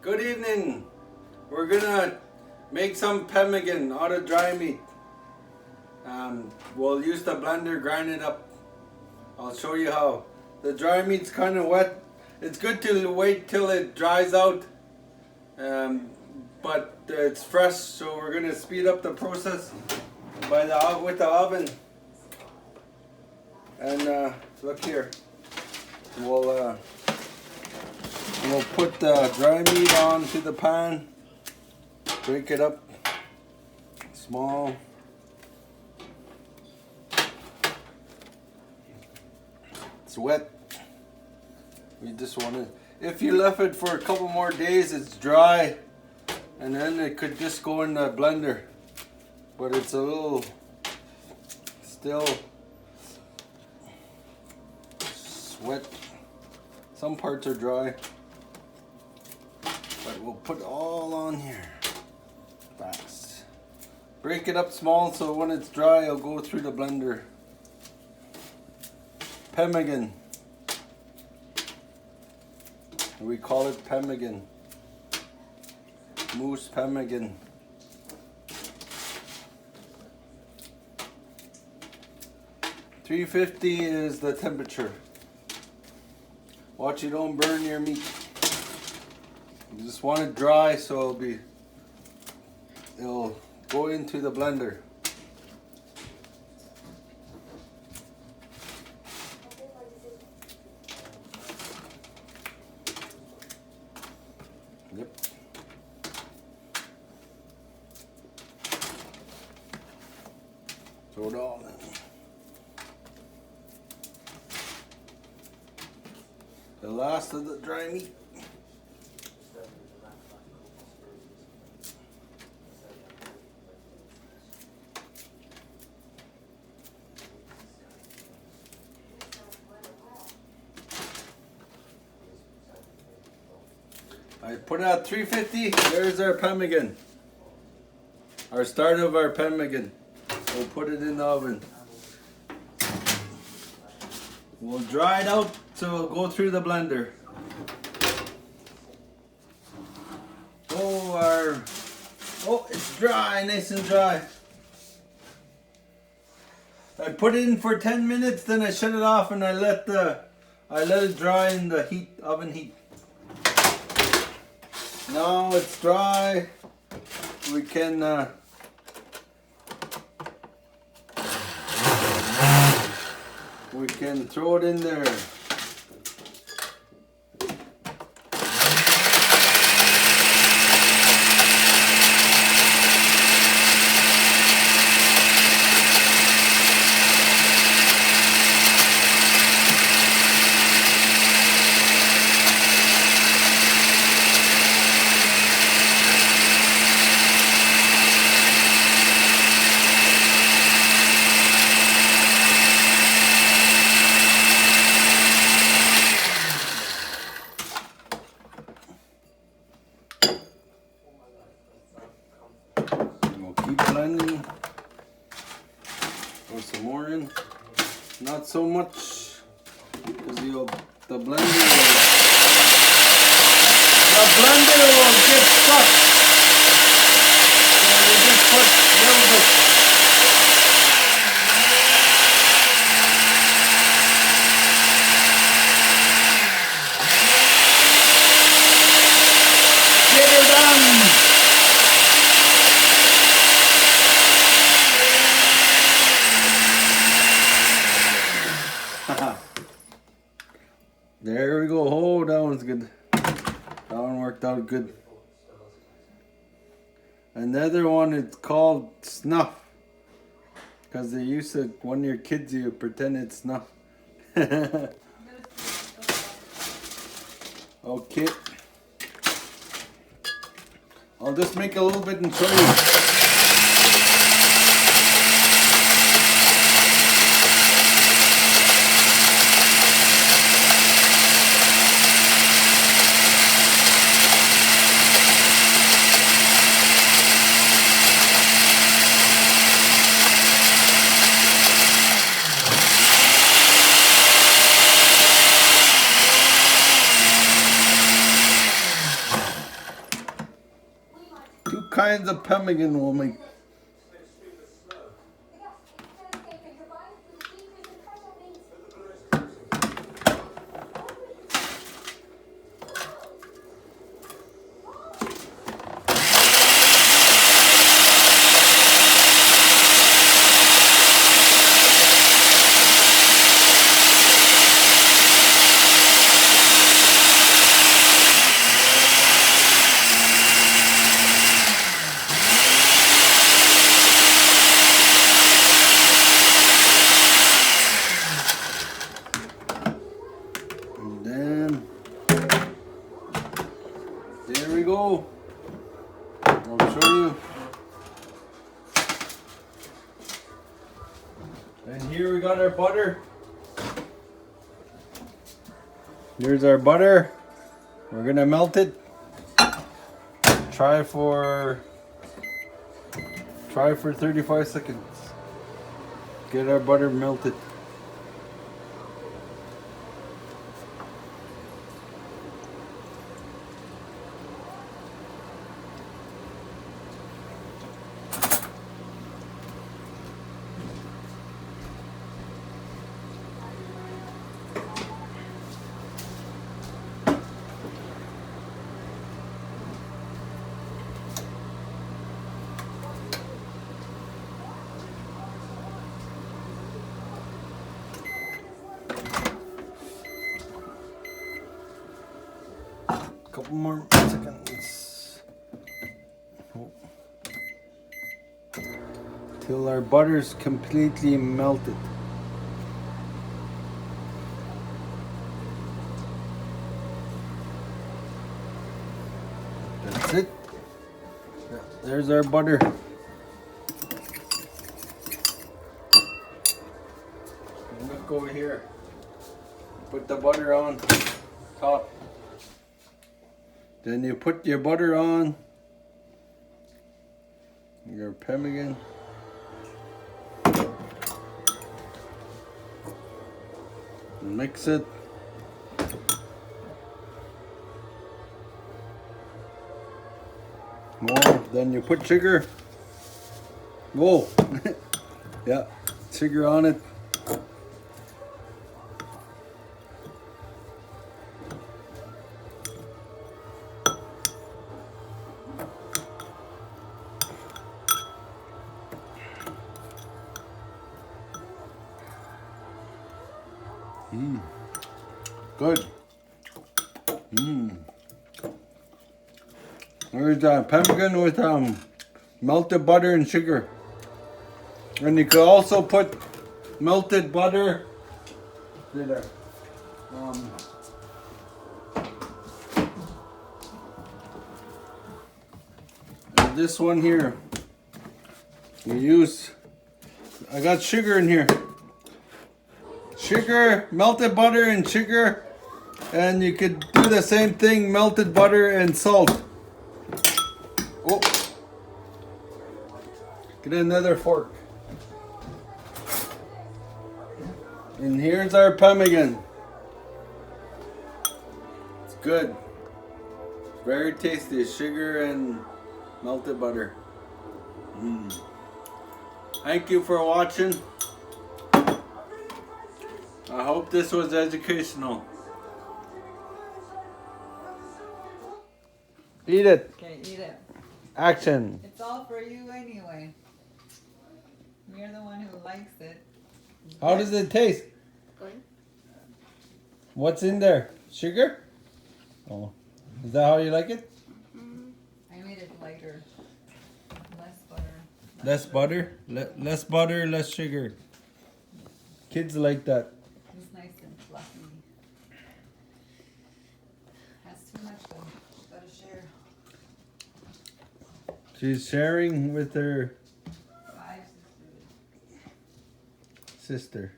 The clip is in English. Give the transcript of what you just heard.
Good evening. We're gonna make some pemmican out of dry meat. We'll use the blender, grind it up. I'll show you how. The dry meat's kind of wet. It's good to wait till it dries out, but it's fresh, so we're gonna speed up the process with the oven. And look here. We'll put the dry meat onto the pan, break it up small. It's wet. We just want to, if you left it for a couple more days, it's dry, and then it could just go in the blender. But it's a little still wet. Some parts are dry. But we'll put it all on here fast. Break it up small so when it's dry it'll go through the blender. Pemmican. We call it pemmican. Moose pemmican. .350 is the temperature. Watch you don't burn your meat. You just want it dry so it'll go into the blender. Yep. Throw it all in. The last of the dry meat. I put it at 350. There's our pemmican. Our start of our pemmican. We'll put it in the oven. We'll dry it out so it'll go through the blender. Oh, it's dry, nice and dry. I put it in for 10 minutes, then I shut it off and I let it dry in the oven heat. Now it's dry. We can throw it in there. Keep blending. Throw some more in. Not so much, because the blender will get stuck. So you just put a little bit. Get her done. There we go. Oh, that one's good. That one worked out good. Another one is called snuff. Because they used to, when you're kids, you pretend it's snuff. Okay. I'll just make a little bit and show you. Two kinds of pemmican will make. And then there we go. I'll show you. And here we got our butter. Here's our butter. We're gonna melt it. Try for 35 seconds. Get our butter melted. Couple more seconds. Till our butter's completely melted. That's it. Yeah, there's our butter. Look over here. Put the butter on top. Then you put your butter on your pemmican. Mix it. More. Then you put sugar. Whoa. Yeah, sugar on it. Good. There's pemmican with melted butter and sugar. And you could also put melted butter. There. This one here. I got sugar in here. Sugar, melted butter and sugar. And you could do the same thing, melted butter and salt. Oh. Get another fork. And here's our pemmican. It's good. Very tasty. Sugar and melted butter. Thank you for watching. I hope this was educational. Eat it. Okay, eat it. Action. It's all for you anyway. You're the one who likes it. How does it taste? Good. What's in there? Sugar? Oh. Is that how you like it? I made it lighter. Less butter. Less butter? Less butter, less sugar. Kids like that. It's nice and fluffy. Has too much though. Gotta share. She's sharing with her 5 sisters. sister.